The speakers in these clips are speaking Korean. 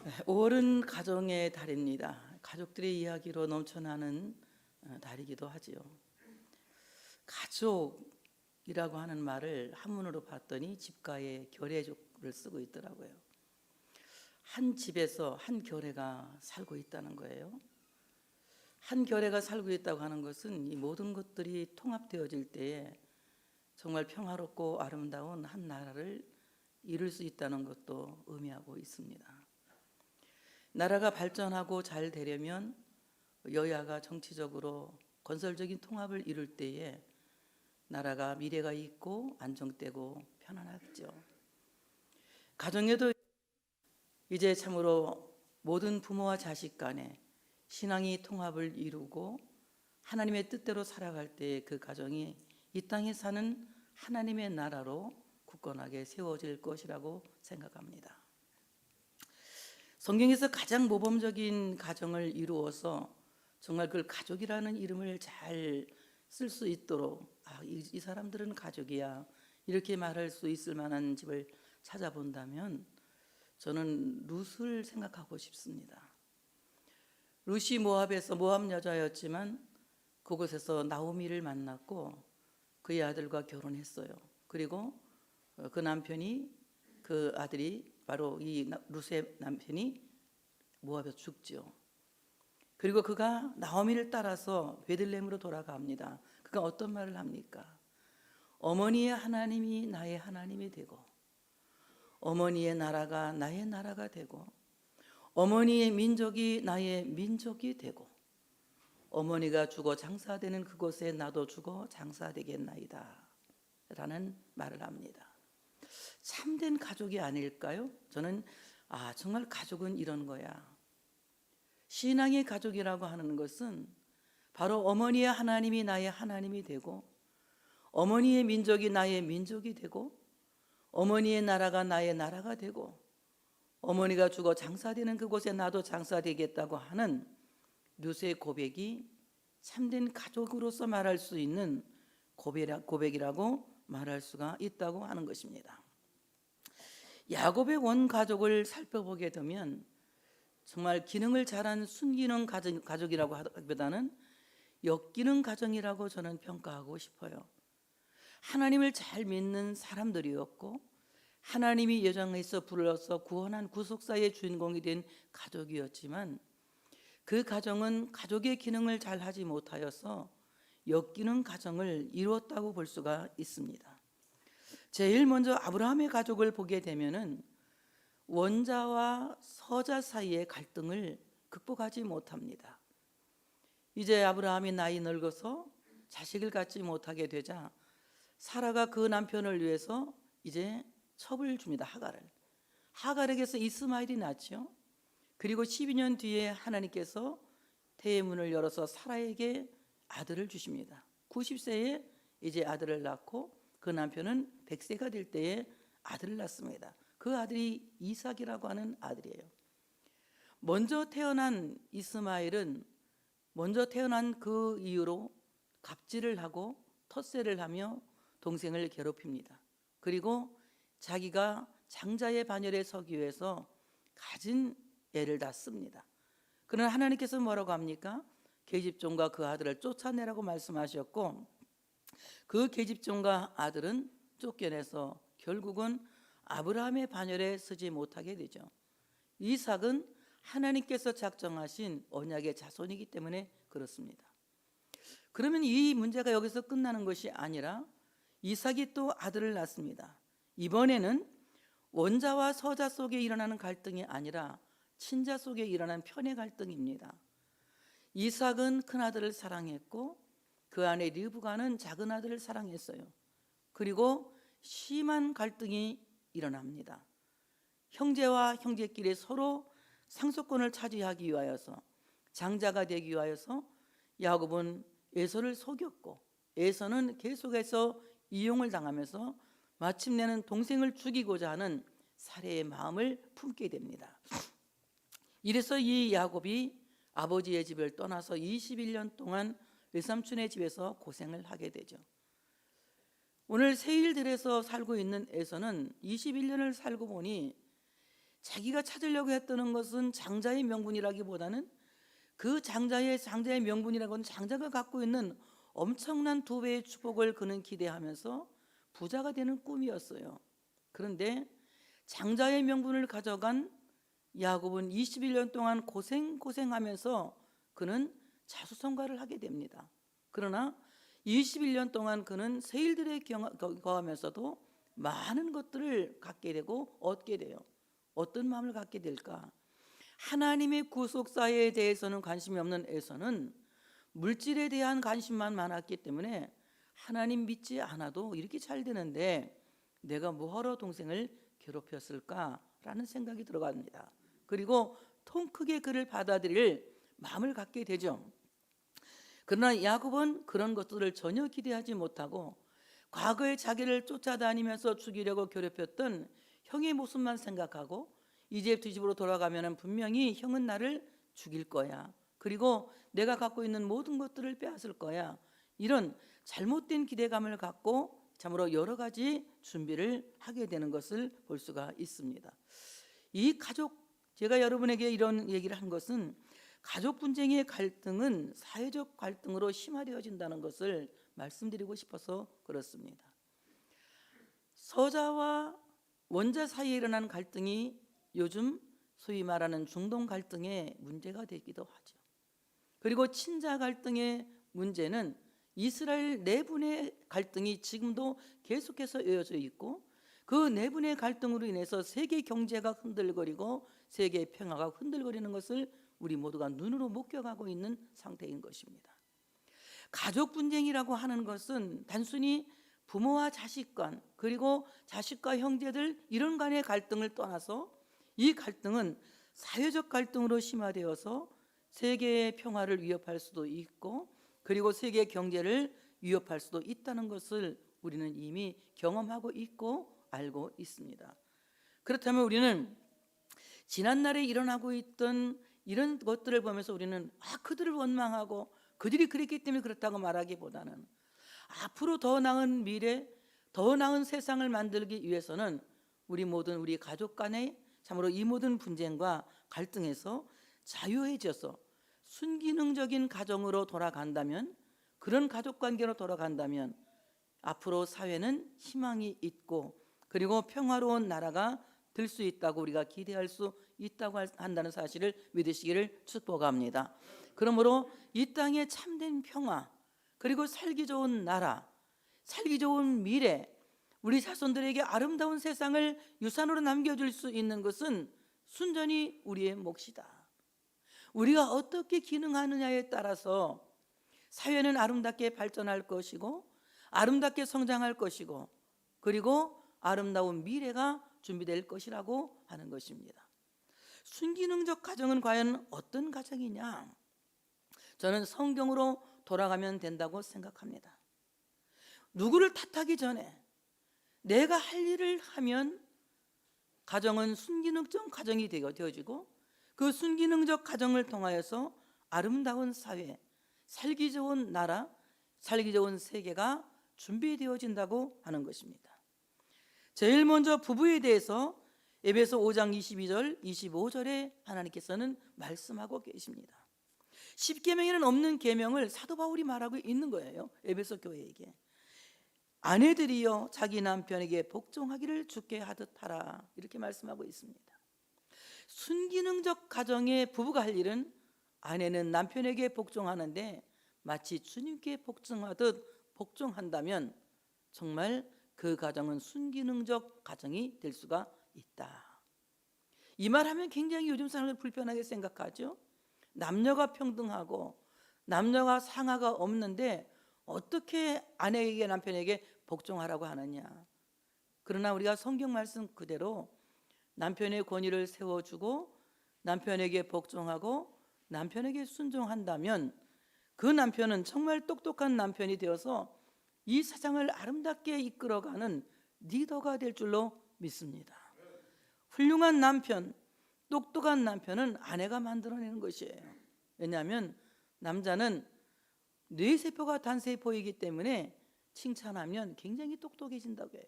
5월은 가정의 달입니다. 가족들의 이야기로 넘쳐나는 달이기도 하지요. 가족이라고 하는 말을 한문으로 봤더니 집가에 결의조를 쓰고 있더라고요. 한 집에서 한 결의가 살고 있다는 거예요. 한 결의가 살고 있다고 하는 것은 이 모든 것들이 통합되어질 때에 정말 평화롭고 아름다운 한 나라를 이룰 수 있다는 것도 의미하고 있습니다. 나라가 발전하고 잘 되려면 여야가 정치적으로 건설적인 통합을 이룰 때에 나라가 미래가 있고 안정되고 편안하죠. 가정에도 이제 참으로 모든 부모와 자식 간에 신앙이 통합을 이루고 하나님의 뜻대로 살아갈 때 그 가정이 이 땅에 사는 하나님의 나라로 굳건하게 세워질 것이라고 생각합니다. 성경에서 가장 모범적인 가정을 이루어서 정말 그걸 가족이라는 이름을 잘 쓸 수 있도록 이 사람들은 가족이야 이렇게 말할 수 있을 만한 집을 찾아본다면 저는 룻을 생각하고 싶습니다. 룻이 모압에서 모압 여자였지만 그곳에서 나오미를 만났고 그의 아들과 결혼했어요. 그리고 그 남편이 그 아들이 바로 이 룻의 남편이 모압에서 죽죠. 그리고 그가 나오미를 따라서 베들레헴으로 돌아갑니다. 그가 어떤 말을 합니까? 어머니의 하나님이 나의 하나님이 되고 어머니의 나라가 나의 나라가 되고 어머니의 민족이 나의 민족이 되고 어머니가 죽어 장사되는 그곳에 나도 죽어 장사되겠나이다 라는 말을 합니다. 참된 가족이 아닐까요? 저는 정말 가족은 이런 거야. 신앙의 가족이라고 하는 것은 바로 어머니의 하나님이 나의 하나님이 되고 어머니의 민족이 나의 민족이 되고 어머니의 나라가 나의 나라가 되고 어머니가 죽어 장사되는 그곳에 나도 장사되겠다고 하는 룻의 고백이 참된 가족으로서 말할 수 있는 고백이라고 말할 수가 있다고 하는 것입니다. 야곱의 원 가족을 살펴보게 되면 정말 기능을 잘한 순기능 가족이라고 하기보다는 역기능 가정이라고 저는 평가하고 싶어요. 하나님을 잘 믿는 사람들이었고 하나님이 여정에서 불러서 구원한 구속사의 주인공이 된 가족이었지만 그 가정은 가족의 기능을 잘 하지 못하여서 역기능 가정을 이루었다고 볼 수가 있습니다. 제일 먼저 아브라함의 가족을 보게 되면은 원자와 서자 사이의 갈등을 극복하지 못합니다. 이제 아브라함이 나이 늙어서 자식을 갖지 못하게 되자 사라가 그 남편을 위해서 이제 첩을 줍니다. 하갈에게서 이스마엘이 낳죠. 그리고 12년 뒤에 하나님께서 태의 문을 열어서 사라에게 아들을 주십니다. 90세에 이제 아들을 낳고 그 남편은 100세가 될 때에 아들을 낳습니다. 그 아들이 이삭이라고 하는 아들이에요. 먼저 태어난 이스마엘은 먼저 태어난 그 이유로 갑질을 하고 텃세를 하며 동생을 괴롭힙니다. 그리고 자기가 장자의 반열에 서기 위해서 가진 애를 다 씁니다. 그러나 하나님께서 뭐라고 합니까? 계집종과 그 아들을 쫓아내라고 말씀하셨고 그 계집종과 아들은 쫓겨내서 결국은 아브라함의 반열에 서지 못하게 되죠. 이삭은 하나님께서 작정하신 언약의 자손이기 때문에 그렇습니다. 그러면 이 문제가 여기서 끝나는 것이 아니라 이삭이 또 아들을 낳습니다. 이번에는 원자와 서자 속에 일어나는 갈등이 아니라 친자 속에 일어난 편의 갈등입니다. 이삭은 큰 아들을 사랑했고 그 아내 르브가는 작은 아들을 사랑했어요. 그리고 심한 갈등이 일어납니다. 형제와 형제끼리 서로 상속권을 차지하기 위하여서 장자가 되기 위하여서 야곱은 에서를 속였고 에서는 계속해서 이용을 당하면서 마침내는 동생을 죽이고자 하는 살해의 마음을 품게 됩니다. 이래서 이 야곱이 아버지의 집을 떠나서 21년 동안 외삼촌의 집에서 고생을 하게 되죠. 오늘 세일들에서 살고 있는 에서는 21년을 살고 보니 자기가 찾으려고 했던 것은 장자의 명분이라기보다는 그 장자의 명분이라고는 장자가 갖고 있는 엄청난 2배의 축복을 그는 기대하면서 부자가 되는 꿈이었어요. 그런데 장자의 명분을 가져간 야곱은 21년 동안 고생하면서 그는 자수성가를 하게 됩니다. 그러나 21년 동안 그는 세일들의 경험하면서도 많은 것들을 갖게 되고 얻게 돼요. 어떤 마음을 갖게 될까? 하나님의 구속사에 대해서는 관심이 없는 에서는 물질에 대한 관심만 많았기 때문에 하나님 믿지 않아도 이렇게 잘 되는데 내가 뭐하러 동생을 괴롭혔을까라는 생각이 들어갑니다. 그리고 통 크게 그를 받아들일 마음을 갖게 되죠. 그러나 야곱은 그런 것들을 전혀 기대하지 못하고 과거에 자기를 쫓아다니면서 죽이려고 괴롭혔던 형의 모습만 생각하고 이제 두 집으로 돌아가면 분명히 형은 나를 죽일 거야. 그리고 내가 갖고 있는 모든 것들을 빼앗을 거야. 이런 잘못된 기대감을 갖고 참으로 여러 가지 준비를 하게 되는 것을 볼 수가 있습니다. 이 가족, 제가 여러분에게 이런 얘기를 한 것은 가족 분쟁의 갈등은 사회적 갈등으로 심화되어진다는 것을 말씀드리고 싶어서 그렇습니다. 서자와 원자 사이에 일어난 갈등이 요즘 소위 말하는 중동 갈등의 문제가 되기도 하죠. 그리고 친자 갈등의 문제는 이스라엘 내분의 갈등이 지금도 계속해서 이어져 있고 그 내분의 갈등으로 인해서 세계 경제가 흔들거리고 세계 평화가 흔들거리는 것을 우리 모두가 눈으로 목격하고 있는 상태인 것입니다. 가족 분쟁이라고 하는 것은 단순히 부모와 자식 간 그리고 자식과 형제들 이런 간의 갈등을 떠나서 이 갈등은 사회적 갈등으로 심화되어서 세계의 평화를 위협할 수도 있고 그리고 세계 경제를 위협할 수도 있다는 것을 우리는 이미 경험하고 있고 알고 있습니다. 그렇다면 우리는 지난날에 일어나고 있던 이런 것들을 보면서 우리는 그들을 원망하고 그들이 그랬기 때문에 그렇다고 말하기보다는 앞으로 더 나은 미래, 더 나은 세상을 만들기 위해서는 우리 모든 우리 가족 간의 참으로 이 모든 분쟁과 갈등에서 자유해져서 순기능적인 가정으로 돌아간다면, 그런 가족관계로 돌아간다면 앞으로 사회는 희망이 있고 그리고 평화로운 나라가 될 수 있다고 우리가 기대할 수 있다고 한다는 사실을 믿으시기를 축복합니다. 그러므로 이 땅의 참된 평화 그리고 살기 좋은 나라, 살기 좋은 미래, 우리 자손들에게 아름다운 세상을 유산으로 남겨줄 수 있는 것은 순전히 우리의 몫이다. 우리가 어떻게 기능하느냐에 따라서 사회는 아름답게 발전할 것이고 아름답게 성장할 것이고 그리고 아름다운 미래가 준비될 것이라고 하는 것입니다. 순기능적 가정은 과연 어떤 가정이냐? 저는 성경으로 돌아가면 된다고 생각합니다. 누구를 탓하기 전에 내가 할 일을 하면 가정은 순기능적 가정이 되어지고 그 순기능적 가정을 통하여서 아름다운 사회, 살기 좋은 나라, 살기 좋은 세계가 준비되어진다고 하는 것입니다. 제일 먼저 부부에 대해서 에베소 5장 22절, 25절에 하나님께서는 말씀하고 계십니다. 10계명에는 없는 계명을 사도 바울이 말하고 있는 거예요. 에베소 교회에게. 아내들이여 자기 남편에게 복종하기를 주께 하듯 하라, 이렇게 말씀하고 있습니다. 순기능적 가정의 부부가 할 일은 아내는 남편에게 복종하는데 마치 주님께 복종하듯 복종한다면 정말 그 가정은 순기능적 가정이 될 수가 있다. 이 말하면 굉장히 요즘 사람들 불편하게 생각하죠. 남녀가 평등하고 남녀가 상하가 없는데 어떻게 아내에게 남편에게 복종하라고 하느냐. 그러나 우리가 성경 말씀 그대로 남편의 권위를 세워주고 남편에게 복종하고 남편에게 순종한다면 그 남편은 정말 똑똑한 남편이 되어서 이 세상을 아름답게 이끌어가는 리더가 될 줄로 믿습니다. 훌륭한 남편, 똑똑한 남편은 아내가 만들어내는 것이에요. 왜냐하면 남자는 뇌세포가 단세포이기 때문에 칭찬하면 굉장히 똑똑해진다고 해요.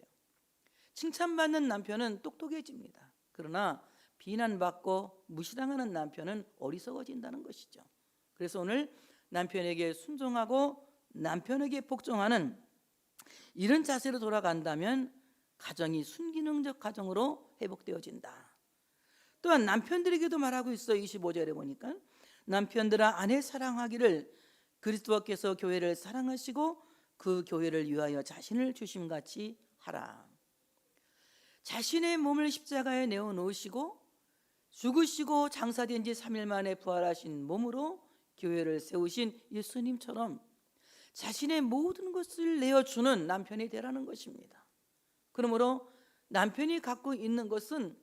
칭찬받는 남편은 똑똑해집니다. 그러나 비난받고 무시당하는 남편은 어리석어진다는 것이죠. 그래서 오늘 남편에게 순종하고 남편에게 복종하는 이런 자세로 돌아간다면 가정이 순기능적 가정으로 회복되어진다. 또한 남편들에게도 말하고 있어요. 25절에 보니까 남편들아 아내 사랑하기를 그리스도께서 교회를 사랑하시고 그 교회를 위하여 자신을 주심같이 하라. 자신의 몸을 십자가에 내어놓으시고 죽으시고 장사된 지 3일 만에 부활하신 몸으로 교회를 세우신 예수님처럼 자신의 모든 것을 내어주는 남편이 되라는 것입니다. 그러므로 남편이 갖고 있는 것은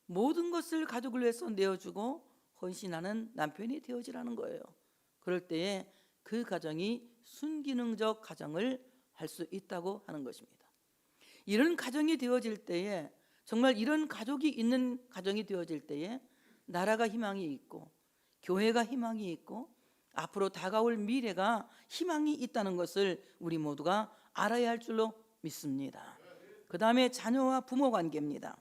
모든 것을 가족을 위해서 내어주고 헌신하는 남편이 되어지라는 거예요. 그럴 때에 그 가정이 순기능적 가정을 할 수 있다고 하는 것입니다. 이런 가정이 되어질 때에 정말 이런 가족이 있는 가정이 되어질 때에 나라가 희망이 있고 교회가 희망이 있고 앞으로 다가올 미래가 희망이 있다는 것을 우리 모두가 알아야 할 줄로 믿습니다. 그 다음에 자녀와 부모 관계입니다.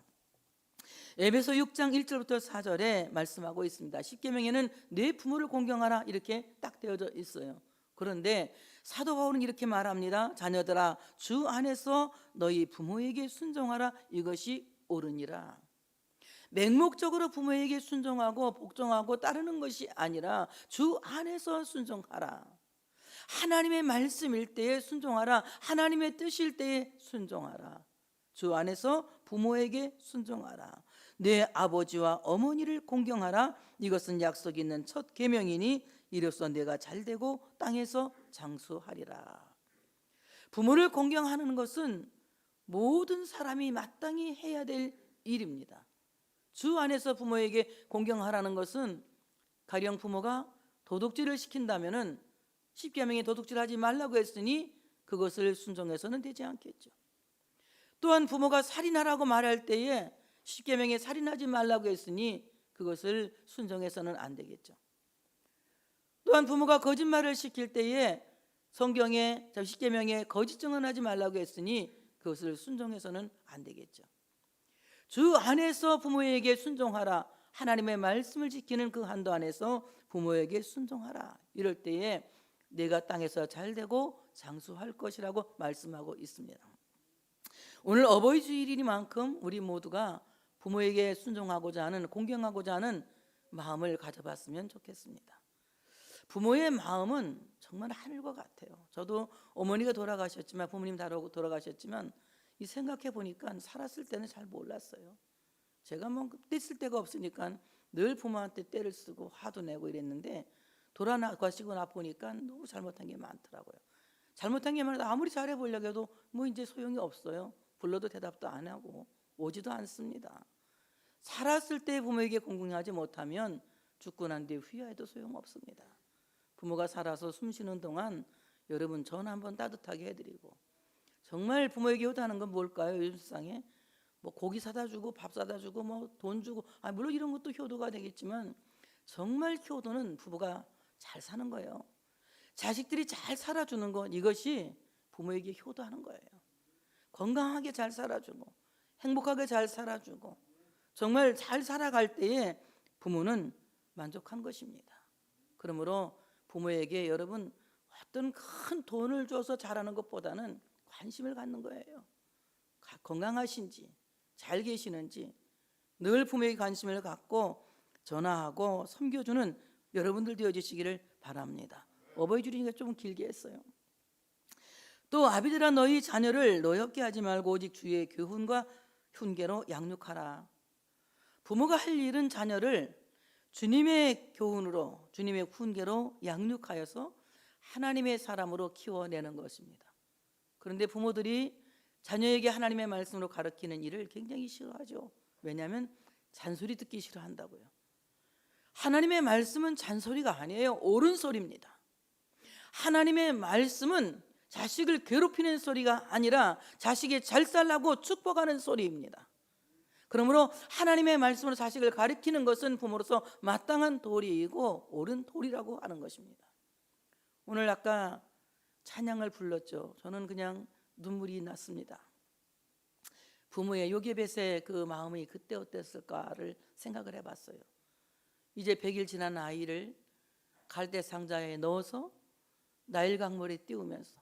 에베소 6장 1절부터 4절에 말씀하고 있습니다. 십계명에는 내 부모를 공경하라 이렇게 딱 되어져 있어요. 그런데 사도 바울은 이렇게 말합니다. 자녀들아 주 안에서 너희 부모에게 순종하라 이것이 옳으니라. 맹목적으로 부모에게 순종하고 복종하고 따르는 것이 아니라 주 안에서 순종하라. 하나님의 말씀일 때에 순종하라. 하나님의 뜻일 때에 순종하라. 주 안에서 부모에게 순종하라. 내 아버지와 어머니를 공경하라. 이것은 약속 있는 첫 계명이니 이로써 내가 잘되고 땅에서 장수하리라. 부모를 공경하는 것은 모든 사람이 마땅히 해야 될 일입니다. 주 안에서 부모에게 공경하라는 것은 가령 부모가 도둑질을 시킨다면은 십계명에 도둑질하지 말라고 했으니 그것을 순종해서는 되지 않겠죠. 또한 부모가 살인하라고 말할 때에 십계명에 살인하지 말라고 했으니 그것을 순종해서는 안 되겠죠. 또한 부모가 거짓말을 시킬 때에 성경에 십계명에 거짓 증언하지 말라고 했으니 그것을 순종해서는 안 되겠죠. 주 안에서 부모에게 순종하라. 하나님의 말씀을 지키는 그 한도 안에서 부모에게 순종하라. 이럴 때에 내가 땅에서 잘되고 장수할 것이라고 말씀하고 있습니다. 오늘 어버이 주일이니만큼 우리 모두가 부모에게 순종하고자 하는 공경하고자 하는 마음을 가져봤으면 좋겠습니다. 부모의 마음은 정말 하늘과 같아요. 저도 어머니가 돌아가셨지만 부모님 다르고 돌아가셨지만 이 생각해 보니까 살았을 때는 잘 몰랐어요. 제가 뭐 떼쓸 데가 없으니까 늘 부모한테 떼를 쓰고 화도 내고 이랬는데 돌아가시고 나 보니까 너무 잘못한 게 많더라고요. 잘못한 게 많아도 아무리 잘해 보려고 해도 뭐 이제 소용이 없어요. 불러도 대답도 안 하고 오지도 않습니다. 살았을 때 부모에게 공경하지 못하면 죽고 난 뒤에 후회해도 소용없습니다. 부모가 살아서 숨 쉬는 동안 여러분 전화 한번 따뜻하게 해드리고 정말 부모에게 효도하는 건 뭘까요? 요즘 세상에 뭐 고기 사다 주고 밥 사다 주고 뭐 돈 주고 물론 이런 것도 효도가 되겠지만 정말 효도는 부부가 잘 사는 거예요. 자식들이 잘 살아주는 것 이것이 부모에게 효도하는 거예요. 건강하게 잘 살아주고 행복하게 잘 살아주고 정말 잘 살아갈 때에 부모는 만족한 것입니다. 그러므로 부모에게 여러분 어떤 큰 돈을 줘서 잘하는 것보다는 관심을 갖는 거예요. 건강하신지 잘 계시는지 늘 부모에게 관심을 갖고 전화하고 섬겨주는 여러분들 되어주시기를 바랍니다. 어버이 주일이니까 좀 길게 했어요. 또 아비들아 너희 자녀를 노엽게 하지 말고 오직 주의 교훈과 훈계로 양육하라. 부모가 할 일은 자녀를 주님의 교훈으로 주님의 훈계로 양육하여서 하나님의 사람으로 키워내는 것입니다. 그런데 부모들이 자녀에게 하나님의 말씀으로 가르치는 일을 굉장히 싫어하죠. 왜냐하면 잔소리 듣기 싫어한다고요. 하나님의 말씀은 잔소리가 아니에요. 옳은 소리입니다. 하나님의 말씀은 자식을 괴롭히는 소리가 아니라 자식이 잘 살라고 축복하는 소리입니다. 그러므로 하나님의 말씀으로 자식을 가르치는 것은 부모로서 마땅한 도리이고 옳은 도리라고 하는 것입니다. 오늘 아까 찬양을 불렀죠. 저는 그냥 눈물이 났습니다. 부모의 요괴벳의 그 마음이 그때 어땠을까를 생각을 해봤어요. 이제 100일 지난 아이를 갈대 상자에 넣어서 나일 강물에 띄우면서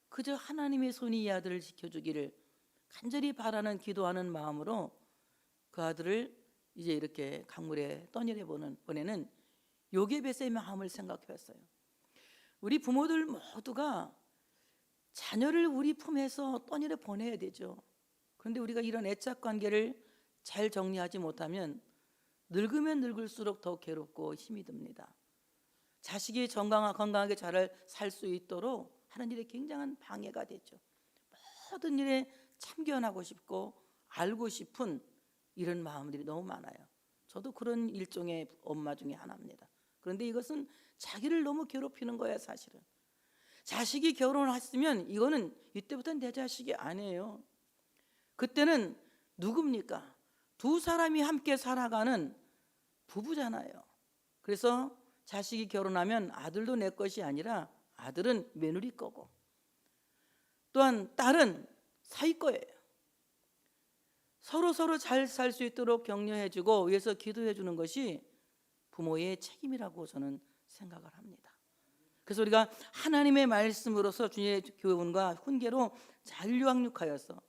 그저 하나님의 손이 이 아들을 지켜주기를 간절히 바라는 기도하는 마음으로 그 아들을 이제 이렇게 강물에 떠내려 보내는 요게벳의 마음을 생각해봤어요. 우리 부모들 모두가 자녀를 우리 품에서 떠내려 보내야 되죠. 그런데 우리가 이런 애착 관계를 잘 정리하지 못하면 늙으면 늙을수록 더 괴롭고 힘이 듭니다. 자식이 건강하게 잘 살 수 있도록 하는 일에 굉장한 방해가 되죠. 모든 일에 참견하고 싶고 알고 싶은 이런 마음들이 너무 많아요. 저도 그런 일종의 엄마 중에 하나입니다. 그런데 이것은 자기를 너무 괴롭히는 거야. 사실은 자식이 결혼했으면 이거는 이때부터는 내 자식이 아니에요. 그때는 누굽니까? 두 사람이 함께 살아가는 부부잖아요. 그래서 자식이 결혼하면 아들도 내 것이 아니라 아들은 며느리 거고 또한 딸은 사위 거예요. 서로 잘 살 수 있도록 격려해주고 위해서 기도해주는 것이 부모의 책임이라고 저는 생각을 합니다. 그래서 우리가 하나님의 말씀으로서 주님의 교훈과 훈계로 잘 유학육하여서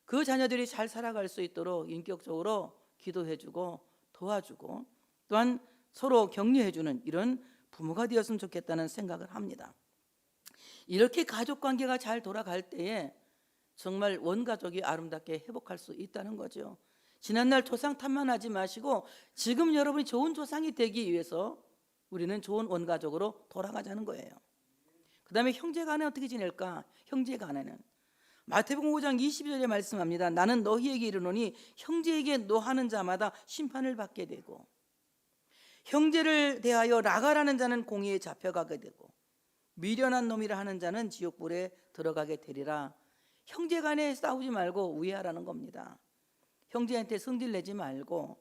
그 자녀들이 잘 살아갈 수 있도록 인격적으로 기도해주고 도와주고 또한 서로 격려해주는 이런 부모가 되었으면 좋겠다는 생각을 합니다. 이렇게 가족관계가 잘 돌아갈 때에 정말 원가족이 아름답게 회복할 수 있다는 거죠. 지난날 조상 탓만하지 마시고 지금 여러분이 좋은 조상이 되기 위해서 우리는 좋은 원가족으로 돌아가자는 거예요. 그 다음에 형제간에 어떻게 지낼까? 형제간에는 마태복음 5장 22절에 말씀합니다. 나는 너희에게 이르노니 형제에게 노하는 자마다 심판을 받게 되고 형제를 대하여 라가라는 자는 공의에 잡혀가게 되고 미련한 놈이라 하는 자는 지옥불에 들어가게 되리라. 형제간에 싸우지 말고 우애하라는 겁니다. 형제한테 성질 내지 말고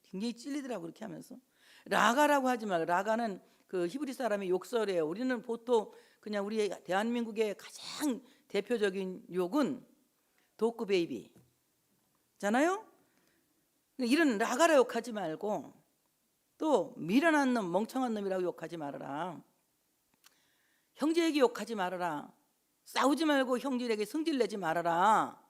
굉장히 찔리더라고 그렇게 하면서 라가라고 하지 말고 라가는 그 히브리 사람의 욕설이에요. 우리는 보통 그냥 우리 대한민국의 가장 대표적인 욕은 도크 베이비잖아요. 이런 라가라 욕하지 말고 또 미련한 놈 멍청한 놈이라고 욕하지 말아라. 형제에게 욕하지 말아라. 싸우지 말고 형제에게 성질 내지 말아라.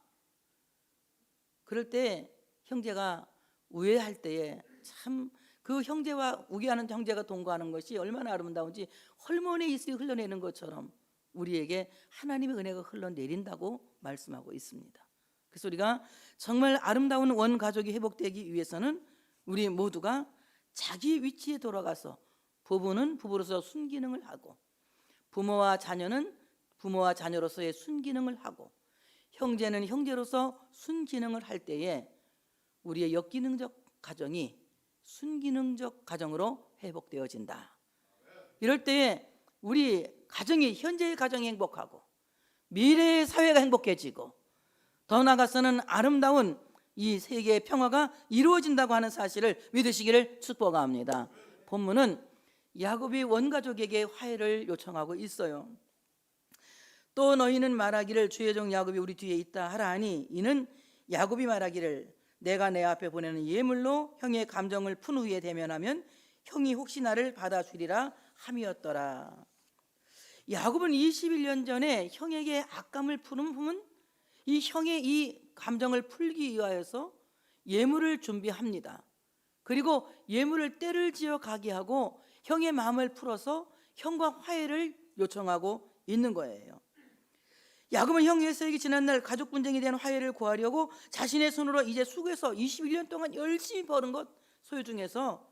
그럴 때 형제가 우애할 때에 참 그 형제와 우애하는 형제가 동거하는 것이 얼마나 아름다운지 헐몬의 이슬이 흘러내는 것처럼 우리에게 하나님의 은혜가 흘러내린다고 말씀하고 있습니다. 그래서 우리가 정말 아름다운 원가족이 회복되기 위해서는 우리 모두가 자기 위치에 돌아가서 부부는 부부로서 순기능을 하고 부모와 자녀는 부모와 자녀로서의 순기능을 하고 형제는 형제로서 순기능을 할 때에 우리의 역기능적 가정이 순기능적 가정으로 회복되어진다. 이럴 때에 우리 가정이 현재의 가정이 행복하고 미래의 사회가 행복해지고 더 나아가서는 아름다운 이 세계의 평화가 이루어진다고 하는 사실을 믿으시기를 축복합니다. 본문은 야곱이 원가족에게 화해를 요청하고 있어요. 또 너희는 말하기를 주의 종 야곱이 우리 뒤에 있다 하라 하니 이는 야곱이 말하기를 내가 내 앞에 보내는 예물로 형의 감정을 푼 후에 대면하면 형이 혹시 나를 받아주리라 함이었더라. 야곱은 21년 전에 형에게 악감을 품은 이 형의 이 감정을 풀기 위하여서 예물을 준비합니다. 그리고 예물을 때를 지어 가게 하고 형의 마음을 풀어서 형과 화해를 요청하고 있는 거예요. 야곱은 형 에서에게 지난날 가족 분쟁에 대한 화해를 구하려고 자신의 손으로 이제 수고해서 21년 동안 열심히 버는 것 소유 중에서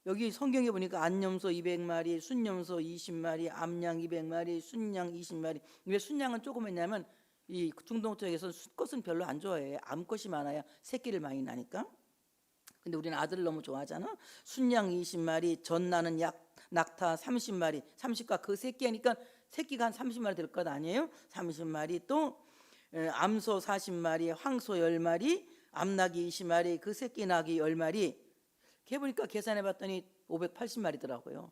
여기 성경에 보니까 안염소 200마리, 순염소 20마리, 암양 200마리, 순양 20마리. 왜 순양은 조금 했냐면 이 중동 쪽에서 숫것은 별로 안 좋아해요. 암것이 많아야 새끼를 많이 나니까. 근데 우리는 아들을 너무 좋아하잖아. 순양 20마리, 전나는 낙타 30마리, 30과 그 새끼 하니까 새끼가 한 30마리 될 것 아니에요? 30마리, 또 암소 40마리, 황소 10마리, 암낙이 20마리, 그 새끼 낙이 10마리. 걔 보니까 계산해 봤더니 580마리더라고요.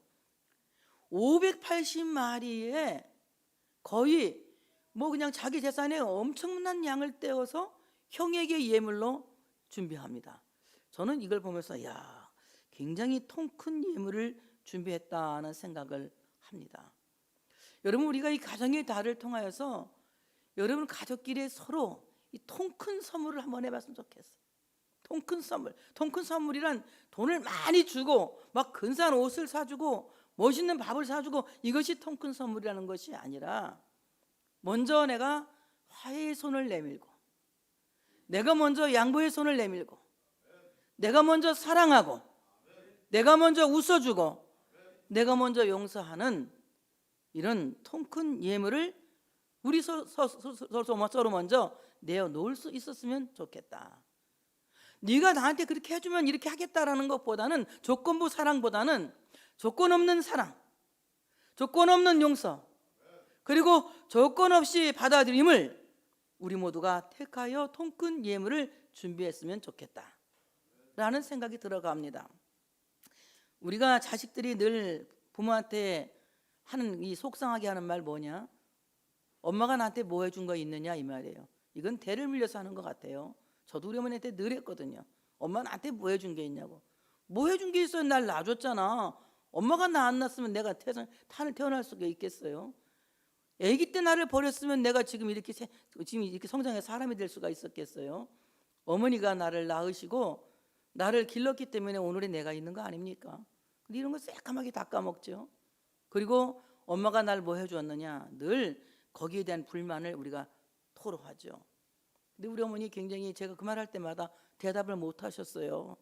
580마리에 거의 뭐 그냥 자기 재산에 엄청난 양을 떼어서 형에게 예물로 준비합니다. 저는 이걸 보면서 야, 굉장히 통 큰 예물을 준비했다는 생각을 합니다. 여러분, 우리가 이 가정의 달을 통하여서 여러분 가족끼리 서로 이 통 큰 선물을 한번 해봤으면 좋겠어요. 통 큰 선물. 통 큰 선물이란 돈을 많이 주고 막 근사한 옷을 사주고 멋있는 밥을 사주고 이것이 통 큰 선물이라는 것이 아니라 먼저 내가 화해의 손을 내밀고, 내가 먼저 양보의 손을 내밀고, 내가 먼저 사랑하고, 내가 먼저 웃어주고, 내가 먼저 용서하는 이런 통 큰 예물을 우리 서로 먼저 내어놓을 수 있었으면 좋겠다. 네가 나한테 그렇게 해주면 이렇게 하겠다라는 것보다는, 조건부 사랑보다는 조건 없는 사랑, 조건 없는 용서, 그리고 조건 없이 받아들임을 우리 모두가 택하여 통 큰 예물을 준비했으면 좋겠다 라는 생각이 들어갑니다. 우리가 자식들이 늘 부모한테 하는 이 속상하게 하는 말 뭐냐? 엄마가 나한테 뭐 해준 거 있느냐 이 말이에요. 이건 대를 물려서 하는 것 같아요. 저도 우리 어머니한테 늘 했거든요. 엄마 나한테 뭐 해준 게 있냐고. 뭐 해준 게 있어요? 날 낳아줬잖아. 엄마가 나 안 낳았으면 내가 태어날 수가 있겠어요? 아기 때 나를 버렸으면 내가 지금 이렇게 성장해 사람이 될 수가 있었겠어요? 어머니가 나를 낳으시고 나를 길렀기 때문에 오늘의 내가 있는 거 아닙니까? 근데 이런 거 새까맣게 다 까먹죠. 그리고 엄마가 날 뭐 해주었느냐, 늘 거기에 대한 불만을 우리가 토로하죠. 근데 우리 어머니 굉장히 제가 그 말할 때마다 대답을 못 하셨어요.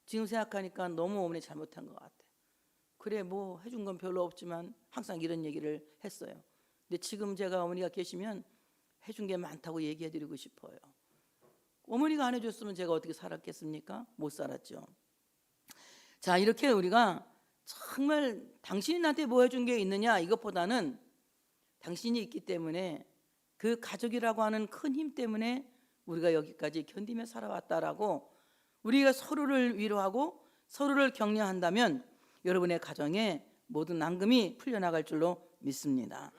지금 생각하니까 너무 어머니 잘못한 것 같아요. 그래, 뭐 해준 건 별로 없지만 항상 이런 얘기를 했어요. 근데 지금 제가 어머니가 계시면 해준 게 많다고 얘기해드리고 싶어요. 어머니가 안 해줬으면 제가 어떻게 살았겠습니까? 못 살았죠. 자, 이렇게 우리가 정말 당신이 나한테 뭐 해준 게 있느냐 이것보다는 당신이 있기 때문에, 그 가족이라고 하는 큰 힘 때문에 우리가 여기까지 견디며 살아왔다라고 우리가 서로를 위로하고 서로를 격려한다면 여러분의 가정에 모든 앙금이 풀려나갈 줄로 믿습니다.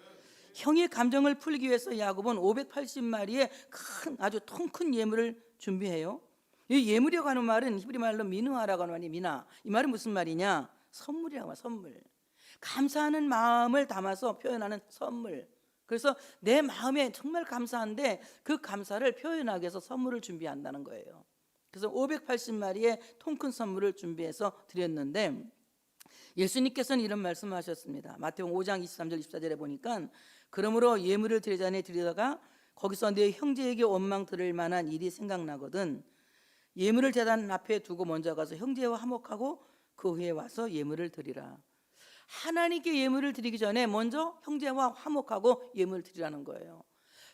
형의 감정을 풀기 위해서 야곱은 580마리의 큰 아주 통 큰 예물을 준비해요. 이 예물이라고 하는 말은 히브리 말로 미누아라고 하는 말이 미나. 이 말은 무슨 말이냐? 선물이라고 해요. 선물. 감사하는 마음을 담아서 표현하는 선물. 그래서 내 마음에 정말 감사한데 그 감사를 표현하기 위해서 선물을 준비한다는 거예요. 그래서 580마리의 통 큰 선물을 준비해서 드렸는데, 예수님께서는 이런 말씀하셨습니다. 마태복음 5장 23절 24절에 보니까, 그러므로 예물을 드리자니 드리다가 거기서 내 형제에게 원망 들을 만한 일이 생각나거든 예물을 제단 앞에 두고 먼저 가서 형제와 화목하고 그 후에 와서 예물을 드리라. 하나님께 예물을 드리기 전에 먼저 형제와 화목하고 예물을 드리라는 거예요.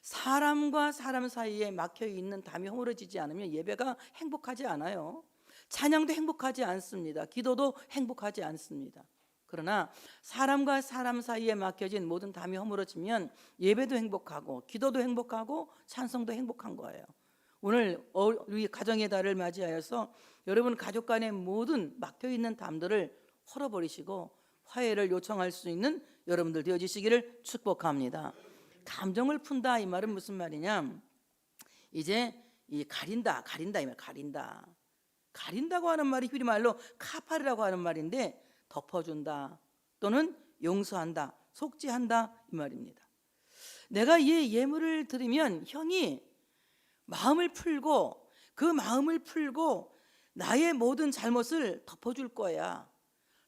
사람과 사람 사이에 막혀있는 담이 허물어지지 않으면 예배가 행복하지 않아요. 찬양도 행복하지 않습니다. 기도도 행복하지 않습니다. 그러나 사람과 사람 사이에 막혀진 모든 담이 허물어지면 예배도 행복하고 기도도 행복하고 찬송도 행복한 거예요. 오늘 우리 가정의 달을 맞이하여서 여러분 가족 간의 모든 막혀있는 담들을 헐어버리시고 화해를 요청할 수 있는 여러분들 되어지시기를 축복합니다. 감정을 푼다 이 말은 무슨 말이냐? 이제 이 가린다 이 말, 가린다고 하는 말이 히브리 말로 카파르라고 하는 말인데, 덮어준다 또는 용서한다, 속죄한다 이 말입니다. 내가 이 예물을 드리면 형이 마음을 풀고 그 마음을 풀고 나의 모든 잘못을 덮어줄 거야.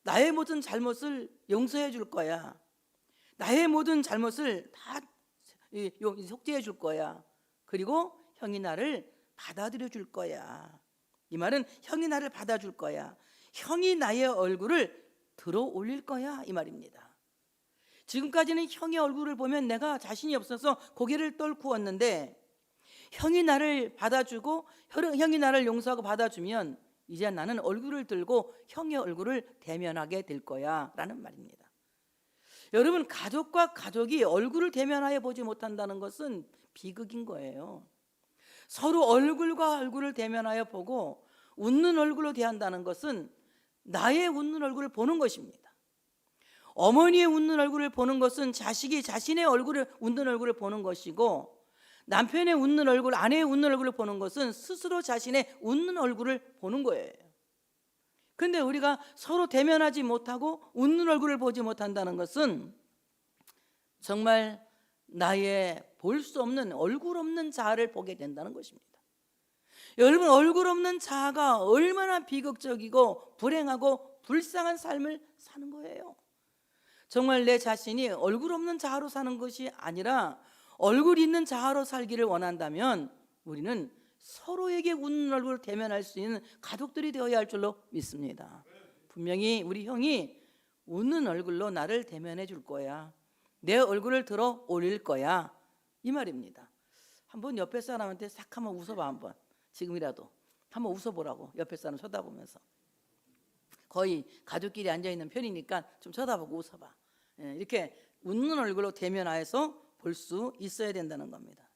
나의 모든 잘못을 용서해 줄 거야. 나의 모든 잘못을 다 속죄해 줄 거야. 그리고 형이 나를 받아들여 줄 거야. 이 말은 형이 나를 받아줄 거야. 형이 나의 얼굴을 들어 올릴 거야 이 말입니다. 지금까지는 형의 얼굴을 보면 내가 자신이 없어서 고개를 떨구었는데, 형이 나를 받아주고 형이 나를 용서하고 받아주면 이제 나는 얼굴을 들고 형의 얼굴을 대면하게 될 거야 라는 말입니다. 여러분, 가족과 가족이 얼굴을 대면하여 보지 못한다는 것은 비극인 거예요. 서로 얼굴과 얼굴을 대면하여 보고 웃는 얼굴로 대한다는 것은 나의 웃는 얼굴을 보는 것입니다. 어머니의 웃는 얼굴을 보는 것은 자식이 자신의 웃는 얼굴을 보는 것이고, 남편의 웃는 얼굴, 아내의 웃는 얼굴을 보는 것은 스스로 자신의 웃는 얼굴을 보는 거예요. 그런데 우리가 서로 대면하지 못하고 웃는 얼굴을 보지 못한다는 것은 정말 나의 볼 수 없는 얼굴 없는 자아를 보게 된다는 것입니다. 여러분, 얼굴 없는 자아가 얼마나 비극적이고 불행하고 불쌍한 삶을 사는 거예요. 정말 내 자신이 얼굴 없는 자아로 사는 것이 아니라 얼굴 있는 자아로 살기를 원한다면 우리는 서로에게 웃는 얼굴을 대면할 수 있는 가족들이 되어야 할 줄로 믿습니다. 분명히 우리 형이 웃는 얼굴로 나를 대면해 줄 거야. 내 얼굴을 들어 올릴 거야, 이 말입니다. 한번 옆에 사람한테 싹 한번 웃어봐. 한번 지금이라도 한번 웃어보라고. 옆에 사람 쳐다보면서. 거의 가족끼리 앉아있는 편이니까 좀 쳐다보고 웃어봐. 이렇게 웃는 얼굴로 대면하여서 볼 수 있어야 된다는 겁니다.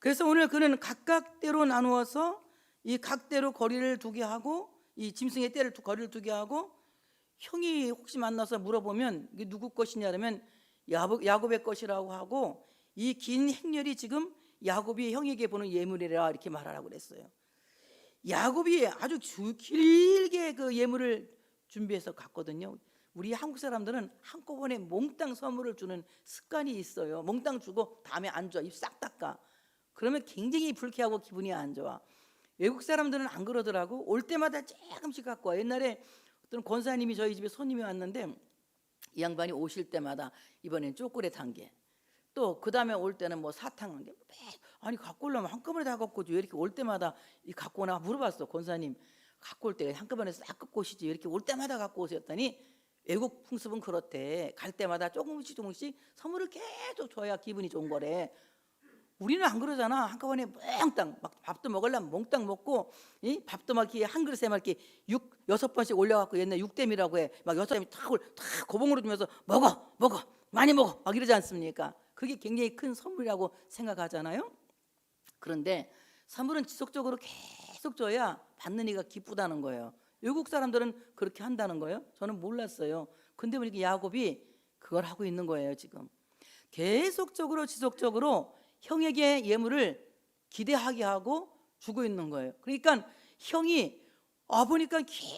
그래서 오늘 그는 각각대로 나누어서 이 각대로 거리를 두게 하고, 이 짐승의 떼를 거리를 두게 하고, 형이 혹시 만나서 물어보면 이게 누구 것이냐 그러면 야곱의 것이라고 하고, 이 긴 행렬이 지금 야곱이 형에게 보는 예물이라 이렇게 말하라고 그랬어요. 야곱이 아주 길게 그 예물을 준비해서 갔거든요. 우리 한국 사람들은 한꺼번에 몽땅 선물을 주는 습관이 있어요. 몽땅 주고 다음에 안 줘. 입 싹 닦아. 그러면 굉장히 불쾌하고 기분이 안 좋아. 외국 사람들은 안 그러더라고. 올 때마다 조금씩 갖고 와. 옛날에 어떤 권사님이 저희 집에 손님이 왔는데 이 양반이 오실 때마다 이번엔 초콜릿 한 개, 또 그 다음에 올 때는 뭐 사탕 한 개. 아니 갖고 오려면 한꺼번에 다 갖고 오지 왜 이렇게 올 때마다 갖고 오나 물어봤어. 권사님, 갖고 올 때 한꺼번에 싹 갖고 오시지 왜 이렇게 올 때마다 갖고 오셨더니 외국 풍습은 그렇대. 갈 때마다 조금씩 선물을 계속 줘야 기분이 좋은 거래. 우리는 안 그러잖아. 한꺼번에 몽땅 막 밥도 먹으려면 몽땅 먹고, 이 밥도 막 이렇게 한 그릇에 막 이렇게 6-6번씩 올려갖고, 옛날 육댐이라고 해. 막 6사람이 탁 고봉으로 주면서 먹어 많이 먹어 막 이러지 않습니까? 그게 굉장히 큰 선물이라고 생각하잖아요. 그런데 선물은 지속적으로 계속 줘야 받는 이가 기쁘다는 거예요. 외국 사람들은 그렇게 한다는 거예요. 저는 몰랐어요. 근데 우리 야곱이 그걸 하고 있는 거예요. 지금 계속적으로 지속적으로 형에게 예물을 기대하게 하고 주고 있는 거예요. 그러니까 형이 보니까 긴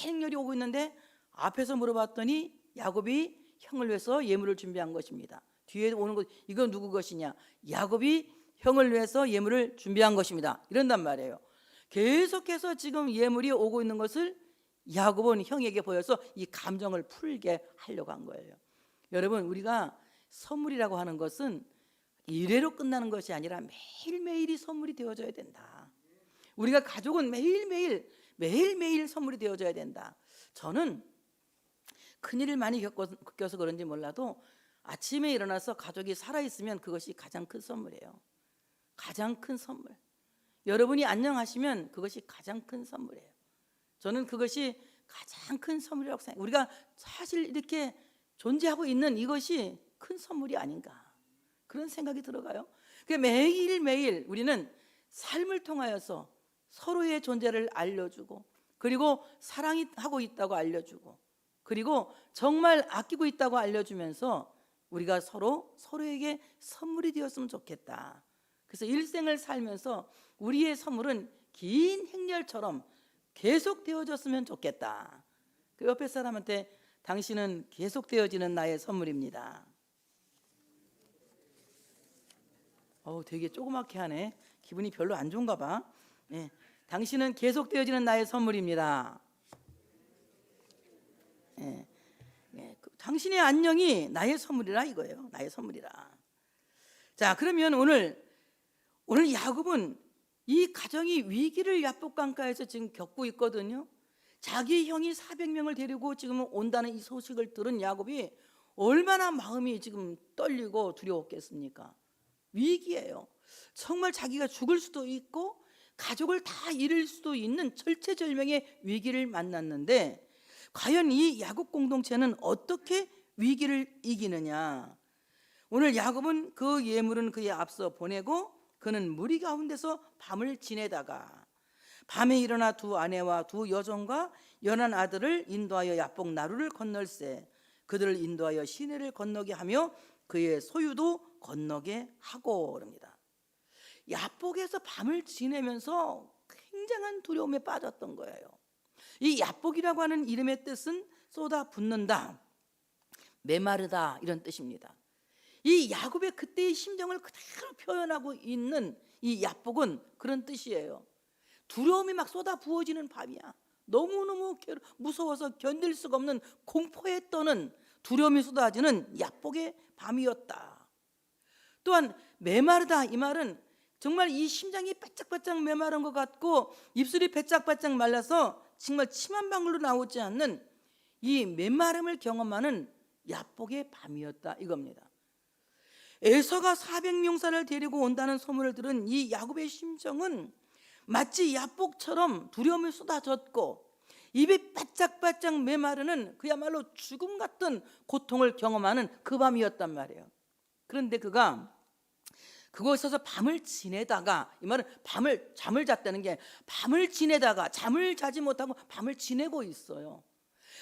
행렬이 오고 있는데 앞에서 물어봤더니 야곱이 형을 위해서 예물을 준비한 것입니다. 뒤에 오는 것, 이건 누구 것이냐? 야곱이 형을 위해서 예물을 준비한 것입니다. 이런단 말이에요. 계속해서 지금 예물이 오고 있는 것을 야곱은 형에게 보여서 이 감정을 풀게 하려고 한 거예요. 여러분, 우리가 선물이라고 하는 것은 일회로 끝나는 것이 아니라 매일매일이 선물이 되어져야 된다. 우리가 가족은 매일매일 선물이 되어져야 된다. 저는 큰일을 많이 겪어서 그런지 몰라도 아침에 일어나서 가족이 살아있으면 그것이 가장 큰 선물이에요. 가장 큰 선물. 여러분이 안녕하시면 그것이 가장 큰 선물이에요. 저는 그것이 가장 큰 선물이라고 생각해요. 우리가 사실 이렇게 존재하고 있는 이것이 큰 선물이 아닌가, 그런 생각이 들어가요. 매일매일 우리는 삶을 통하여서 서로의 존재를 알려주고, 그리고 사랑하고 있다고 알려주고, 그리고 정말 아끼고 있다고 알려주면서 우리가 서로에게 선물이 되었으면 좋겠다. 그래서 일생을 살면서 우리의 선물은 긴 행렬처럼 계속 되어졌으면 좋겠다. 그 옆에 사람한테 당신은 계속 되어지는 나의 선물입니다. 되게 조그맣게 하네. 기분이 별로 안 좋은가 봐. 네. 당신은 계속 되어지는 나의 선물입니다. 네. 네. 당신의 안녕이 나의 선물이라 이거예요. 나의 선물이라. 자, 그러면 오늘 야곱은 이 가정이 위기를 야복강가에서 지금 겪고 있거든요. 자기 형이 400명을 데리고 지금 온다는 이 소식을 들은 야곱이 얼마나 마음이 지금 떨리고 두려웠겠습니까? 위기예요. 정말 자기가 죽을 수도 있고 가족을 다 잃을 수도 있는 절체절명의 위기를 만났는데, 과연 이 야곱 공동체는 어떻게 위기를 이기느냐? 오늘 야곱은 그 예물은 그에 앞서 보내고 그는 무리 가운데서 밤을 지내다가 밤에 일어나 두 아내와 두 여종과 연한 아들을 인도하여 야복 나루를 건널세 그들을 인도하여 시내를 건너게 하며 그의 소유도 건너게 하고 그럽니다. 야복에서 밤을 지내면서 굉장한 두려움에 빠졌던 거예요. 이 야복이라고 하는 이름의 뜻은 쏟아붓는다, 메마르다 이런 뜻입니다. 이 야곱의 그때의 심정을 그대로 표현하고 있는 이 야복은 그런 뜻이에요. 두려움이 막 쏟아 부어지는 밤이야. 너무너무 무서워서 견딜 수가 없는 공포에 떠는 두려움이 쏟아지는 야복의 밤이었다. 또한 메마르다, 이 말은 정말 이 심장이 바짝바짝 메마른 것 같고 입술이 바짝바짝 말라서 정말 침 한 방울도 나오지 않는 이 메마름을 경험하는 야복의 밤이었다 이겁니다. 에서가 400명사를 데리고 온다는 소문을 들은 이 야곱의 심정은 마치 야복처럼 두려움이 쏟아졌고 입이 바짝바짝 메마르는 그야말로 죽음 같은 고통을 경험하는 그 밤이었단 말이에요. 그런데 그가 그곳에서 밤을 지내다가, 이 말은 잠을 잤다는 게 밤을 지내다가 잠을 자지 못하고 밤을 지내고 있어요.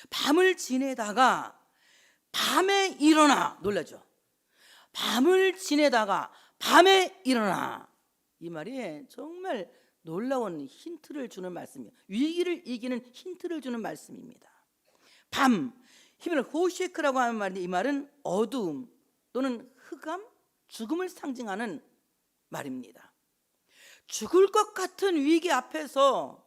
밤을 지내다가 밤에 일어나, 놀라죠. 밤을 지내다가 밤에 일어나, 이 말이 정말 놀라운 힌트를 주는 말씀이에요. 위기를 이기는 힌트를 주는 말씀입니다. 밤, 히브리어로 호셰크라고 하는 말인데 이 말은 어두움 또는 흑암, 죽음을 상징하는 말입니다. 죽을 것 같은 위기 앞에서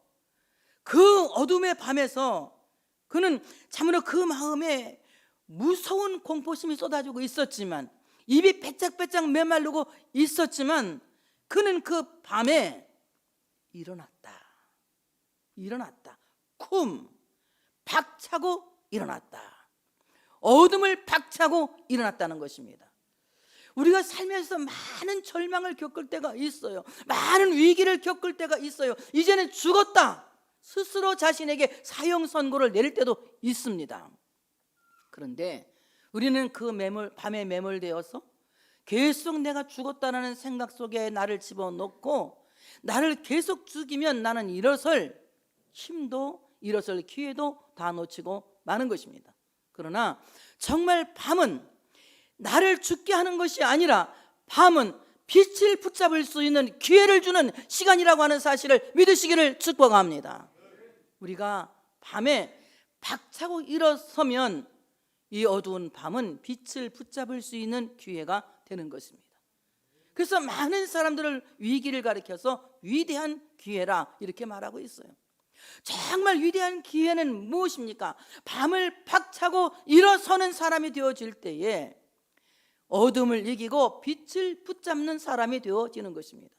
그 어둠의 밤에서 그는 참으로 그 마음에 무서운 공포심이 쏟아지고 있었지만, 입이 배짝배짝 메마르고 있었지만 그는 그 밤에 일어났다. 쿰, 박차고 일어났다. 어둠을 박차고 일어났다는 것입니다. 우리가 살면서 많은 절망을 겪을 때가 있어요. 많은 위기를 겪을 때가 있어요. 이제는 죽었다, 스스로 자신에게 사형 선고를 내릴 때도 있습니다. 그런데 우리는 그 밤에 매몰되어서 계속 내가 죽었다는 생각 속에 나를 집어넣고 나를 계속 죽이면 나는 일어설 힘도 일어설 기회도 다 놓치고 마는 것입니다. 그러나 정말 밤은 나를 죽게 하는 것이 아니라 밤은 빛을 붙잡을 수 있는 기회를 주는 시간이라고 하는 사실을 믿으시기를 축복합니다. 우리가 밤에 박차고 일어서면 이 어두운 밤은 빛을 붙잡을 수 있는 기회가 되는 것입니다. 그래서 많은 사람들을 위기를 가리켜서 위대한 기회라 이렇게 말하고 있어요. 정말 위대한 기회는 무엇입니까? 밤을 박차고 일어서는 사람이 되어질 때에 어둠을 이기고 빛을 붙잡는 사람이 되어지는 것입니다.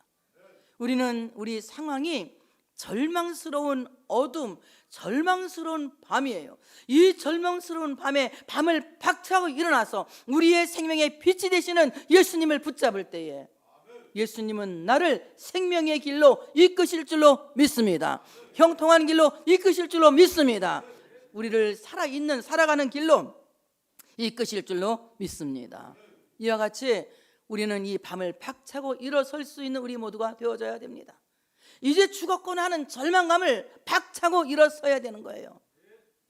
우리는 우리 상황이 절망스러운 어둠, 절망스러운 밤이에요. 이 절망스러운 밤에 밤을 박차고 일어나서 우리의 생명의 빛이 되시는 예수님을 붙잡을 때에 예수님은 나를 생명의 길로 이끄실 줄로 믿습니다. 형통한 길로 이끄실 줄로 믿습니다. 우리를 살아가는 길로 이끄실 줄로 믿습니다. 이와 같이 우리는 이 밤을 박차고 일어설 수 있는 우리 모두가 되어져야 됩니다. 이제 죽었구나 하는 절망감을 박차고 일어서야 되는 거예요.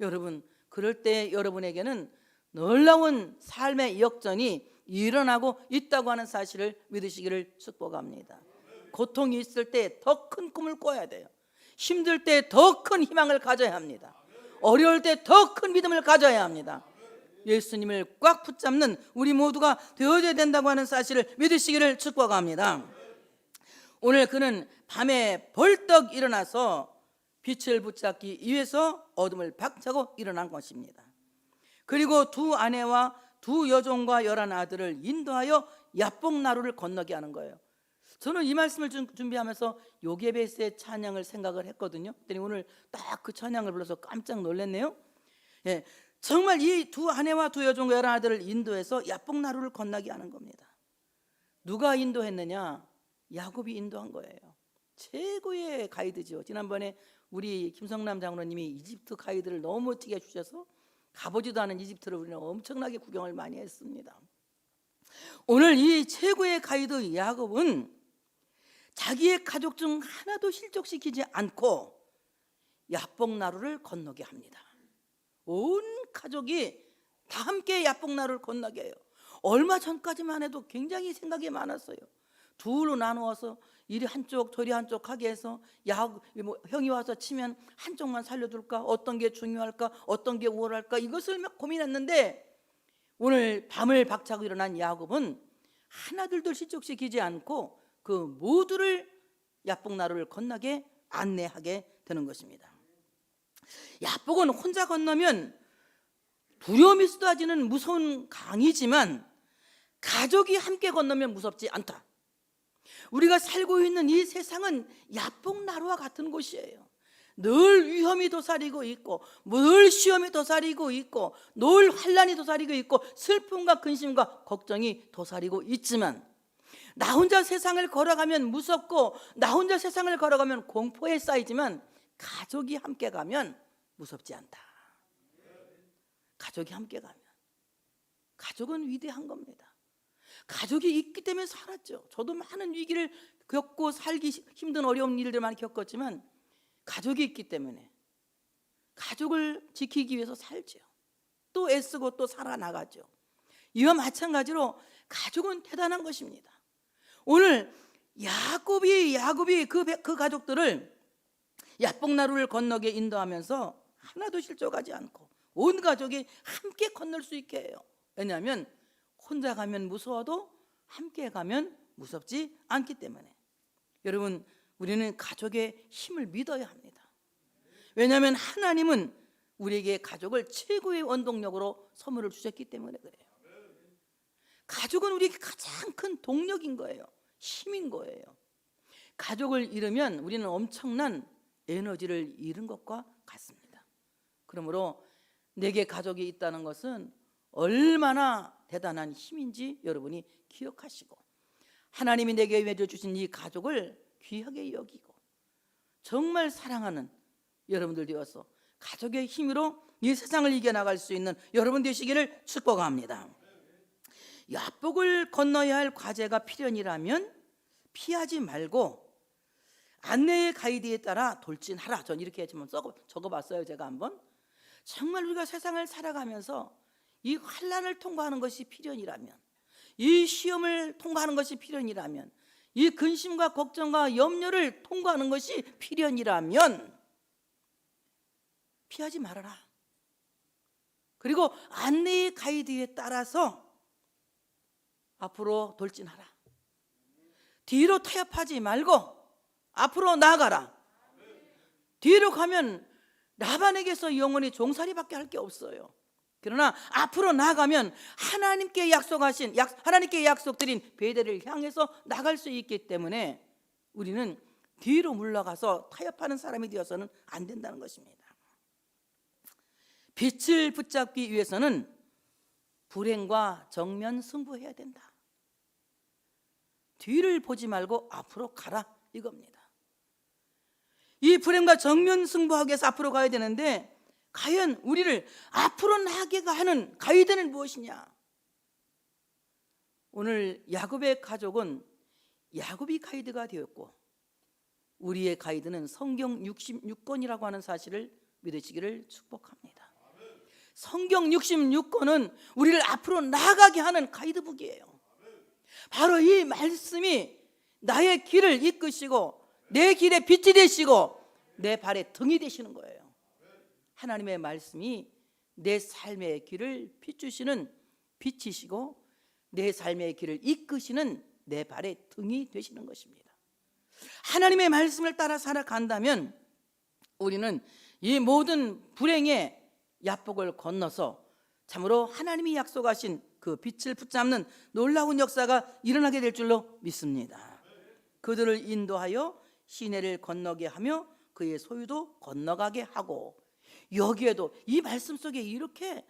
여러분, 그럴 때 여러분에게는 놀라운 삶의 역전이 일어나고 있다고 하는 사실을 믿으시기를 축복합니다. 고통이 있을 때 더 큰 꿈을 꿔야 돼요. 힘들 때 더 큰 희망을 가져야 합니다. 어려울 때 더 큰 믿음을 가져야 합니다. 예수님을 꽉 붙잡는 우리 모두가 되어져야 된다고 하는 사실을 믿으시기를 축복합니다. 오늘 그는 밤에 벌떡 일어나서 빛을 붙잡기 위해서 어둠을 박차고 일어난 것입니다. 그리고 두 아내와 두 여종과 11 아들을 인도하여 야복나루를 건너게 하는 거예요. 저는 이 말씀을 준비하면서 요게베스의 찬양을 생각을 했거든요. 그랬더니 오늘 딱 그 찬양을 불러서 깜짝 놀랐네요. 예, 정말 이 두 아내와 두 여종과 11 아들을 인도해서 야복나루를 건너게 하는 겁니다. 누가 인도했느냐? 야곱이 인도한 거예요. 최고의 가이드죠. 지난번에 우리 김성남 장로님이 이집트 가이드를 너무 멋지게 해주셔서 가보지도 않은 이집트를 우리는 엄청나게 구경을 많이 했습니다. 오늘 이 최고의 가이드 야곱은 자기의 가족 중 하나도 실족시키지 않고 야복나루를 건너게 합니다. 온 가족이 다 함께 야복나루를 건너게 해요. 얼마 전까지만 해도 굉장히 생각이 많았어요. 둘로 나누어서 이리 한쪽 저리 한쪽 하게 해서 형이 와서 치면 한쪽만 살려둘까? 어떤 게 중요할까? 어떤 게 우월할까? 이것을 막 고민했는데 오늘 밤을 박차고 일어난 야곱은 하나둘둘 실족시키지 않고 그 모두를 야복나루를 건너게 안내하게 되는 것입니다. 야복은 혼자 건너면 두려움이 쏟아지는 무서운 강이지만 가족이 함께 건너면 무섭지 않다. 우리가 살고 있는 이 세상은 야복나루와 같은 곳이에요. 늘 위험이 도사리고 있고, 늘 시험이 도사리고 있고, 늘 환난이 도사리고 있고, 슬픔과 근심과 걱정이 도사리고 있지만 나 혼자 세상을 걸어가면 무섭고, 나 혼자 세상을 걸어가면 공포에 쌓이지만 가족이 함께 가면 무섭지 않다. 가족이 함께 가면, 가족은 위대한 겁니다. 가족이 있기 때문에 살았죠. 저도 많은 위기를 겪고 살기 힘든 어려운 일들 많이 겪었지만 가족이 있기 때문에 가족을 지키기 위해서 살죠. 또 애쓰고 또 살아나가죠. 이와 마찬가지로 가족은 대단한 것입니다. 오늘 야곱이 그 가족들을 야복나루를 건너게 인도하면서 하나도 실족하지 않고 온 가족이 함께 건널 수 있게 해요. 왜냐하면 혼자 가면 무서워도 함께 가면 무섭지 않기 때문에. 여러분, 우리는 가족의 힘을 믿어야 합니다. 왜냐하면 하나님은 우리에게 가족을 최고의 원동력으로 선물을 주셨기 때문에 그래요. 가족은 우리에게 가장 큰 동력인 거예요. 힘인 거예요. 가족을 잃으면 우리는 엄청난 에너지를 잃은 것과 같습니다. 그러므로 내게 가족이 있다는 것은 얼마나 대단한 힘인지 여러분이 기억하시고, 하나님이 내게 맺어주신 이 가족을 귀하게 여기고 정말 사랑하는 여러분들 되어서 가족의 힘으로 이 세상을 이겨나갈 수 있는 여러분 되시기를 축복합니다. 야복을 건너야 할 과제가 필연이라면 피하지 말고 안내의 가이드에 따라 돌진하라. 전 이렇게 적어봤어요. 제가 한번. 정말 우리가 세상을 살아가면서 이 환난을 통과하는 것이 필연이라면, 이 시험을 통과하는 것이 필연이라면, 이 근심과 걱정과 염려를 통과하는 것이 필연이라면 피하지 말아라. 그리고 안내의 가이드에 따라서 앞으로 돌진하라. 뒤로 타협하지 말고 앞으로 나아가라. 뒤로 가면 라반에게서 영원히 종살이밖에 할 게 없어요. 그러나 앞으로 나아가면 하나님께 약속드린 베델을 향해서 나갈 수 있기 때문에 우리는 뒤로 물러가서 타협하는 사람이 되어서는 안 된다는 것입니다. 빛을 붙잡기 위해서는 불행과 정면 승부해야 된다. 뒤를 보지 말고 앞으로 가라, 이겁니다. 이 불행과 정면 승부하기 위해서 앞으로 가야 되는데, 과연 우리를 앞으로 나가게 하는 가이드는 무엇이냐? 오늘 야곱의 가족은 야곱이 가이드가 되었고, 우리의 가이드는 성경 66권이라고 하는 사실을 믿으시기를 축복합니다. 성경 66권은 우리를 앞으로 나아가게 하는 가이드북이에요. 바로 이 말씀이 나의 길을 이끄시고 내 길에 빛이 되시고 내 발에 등이 되시는 거예요. 하나님의 말씀이 내 삶의 길을 비추시는 빛이시고 내 삶의 길을 이끄시는 내 발에 등이 되시는 것입니다. 하나님의 말씀을 따라 살아간다면 우리는 이 모든 불행의 야복을 건너서 참으로 하나님이 약속하신 그 빛을 붙잡는 놀라운 역사가 일어나게 될 줄로 믿습니다. 그들을 인도하여 시내를 건너게 하며 그의 소유도 건너가게 하고, 여기에도 이 말씀 속에 이렇게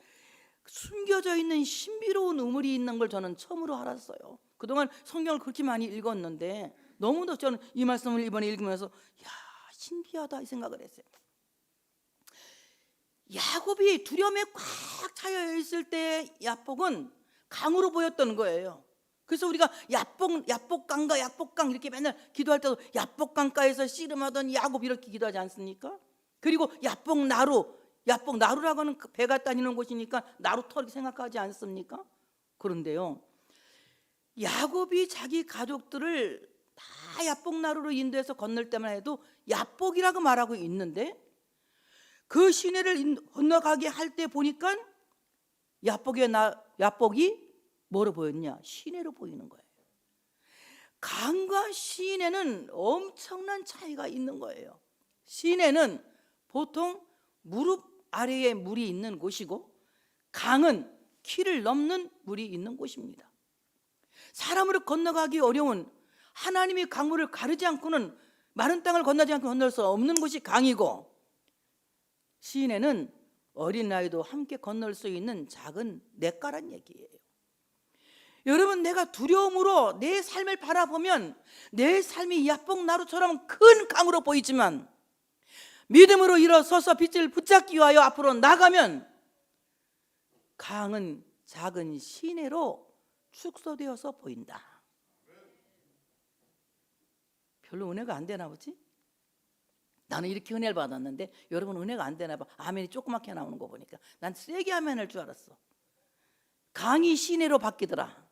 숨겨져 있는 신비로운 우물이 있는 걸 저는 처음으로 알았어요. 그동안 성경을 그렇게 많이 읽었는데 너무도 저는 이 말씀을 이번에 읽으면서 신기하다 이 생각을 했어요. 야곱이 두려움에 꽉 차여 있을 때 야복은 강으로 보였던 거예요. 그래서 우리가 야복강 이렇게 맨날 기도할 때도 야복강가에서 씨름하던 야곱 이렇게 기도하지 않습니까? 그리고 야복나루라고 하는 배가 다니는 곳이니까 나루터 이렇게 생각하지 않습니까? 그런데요, 야곱이 자기 가족들을 다 야복나루로 인도해서 건널 때만 해도 야복이라고 말하고 있는데 그 시내를 건너가게 할 때 보니까 야복이 뭐로 보였냐? 시내로 보이는 거예요. 강과 시내는 엄청난 차이가 있는 거예요. 시내는 보통 무릎 아래에 물이 있는 곳이고 강은 키를 넘는 물이 있는 곳입니다. 사람으로 건너가기 어려운 하나님이 강물을 가르지 않고는 마른 땅을 건너지 않고 건널 수 없는 곳이 강이고, 시내는 어린아이도 함께 건널 수 있는 작은 냇가란 얘기예요. 여러분, 내가 두려움으로 내 삶을 바라보면 내 삶이 야복나루처럼 큰 강으로 보이지만 믿음으로 일어서서 빛을 붙잡기 위하여 앞으로 나가면 강은 작은 시내로 축소되어서 보인다. 별로 은혜가 안 되나 보지? 나는 이렇게 은혜를 받았는데 여러분 은혜가 안 되나 봐. 아멘이 조그맣게 나오는 거 보니까 난 세게 아멘할 줄 알았어. 강이 시내로 바뀌더라.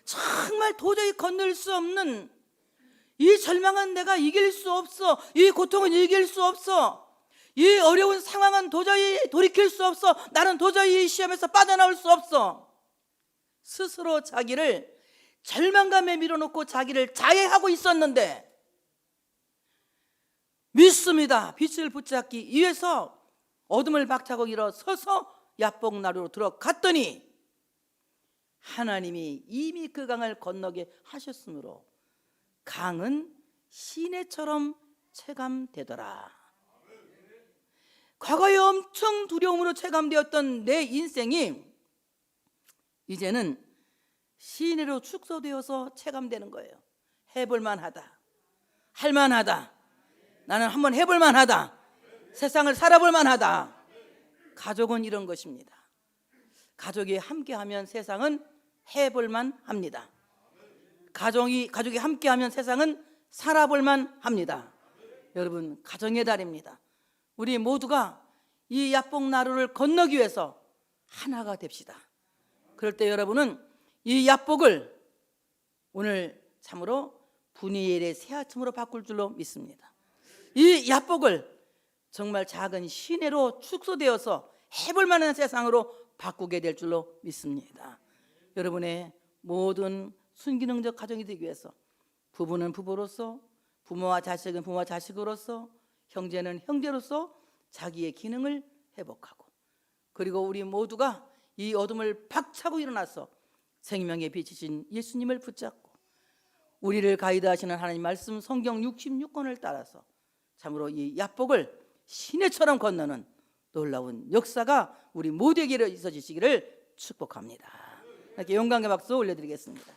정말 도저히 건널 수 없는 이 절망은 내가 이길 수 없어. 이 고통은 이길 수 없어. 이 어려운 상황은 도저히 돌이킬 수 없어. 나는 도저히 이 시험에서 빠져나올 수 없어. 스스로 자기를 절망감에 밀어놓고 자기를 자해하고 있었는데 믿습니다. 빛을 붙잡기 위해서 어둠을 박차고 일어서서 야복나루로 들어갔더니 하나님이 이미 그 강을 건너게 하셨으므로 강은 시내처럼 체감되더라. 과거에 엄청 두려움으로 체감되었던 내 인생이 이제는 시내로 축소되어서 체감되는 거예요. 해볼만하다, 할만하다, 나는 한번 해볼만하다, 세상을 살아볼만하다. 가족은 이런 것입니다. 가족이 함께하면 세상은 해볼만합니다. 가족이 함께하면 세상은 살아볼만합니다. 여러분, 가정의 달입니다. 우리 모두가 이 야복나루를 건너기 위해서 하나가 됩시다. 그럴 때 여러분은 이 야복을 오늘 참으로 분이엘의 새아침으로 바꿀 줄로 믿습니다. 이 야복을 정말 작은 시내로 축소되어서 해볼 만한 세상으로 바꾸게 될 줄로 믿습니다. 여러분의 모든 순기능적 가정이 되기 위해서 부부는 부부로서, 부모와 자식은 부모와 자식으로서, 형제는 형제로서 자기의 기능을 회복하고, 그리고 우리 모두가 이 어둠을 박차고 일어나서 생명의 빛이신 예수님을 붙잡고 우리를 가이드하시는 하나님 말씀 성경 66권을 따라서 참으로 이 야복을 시내처럼 건너는 놀라운 역사가 우리 모두에게 있어지시기를 축복합니다. 이렇게 영광의 박수 올려드리겠습니다.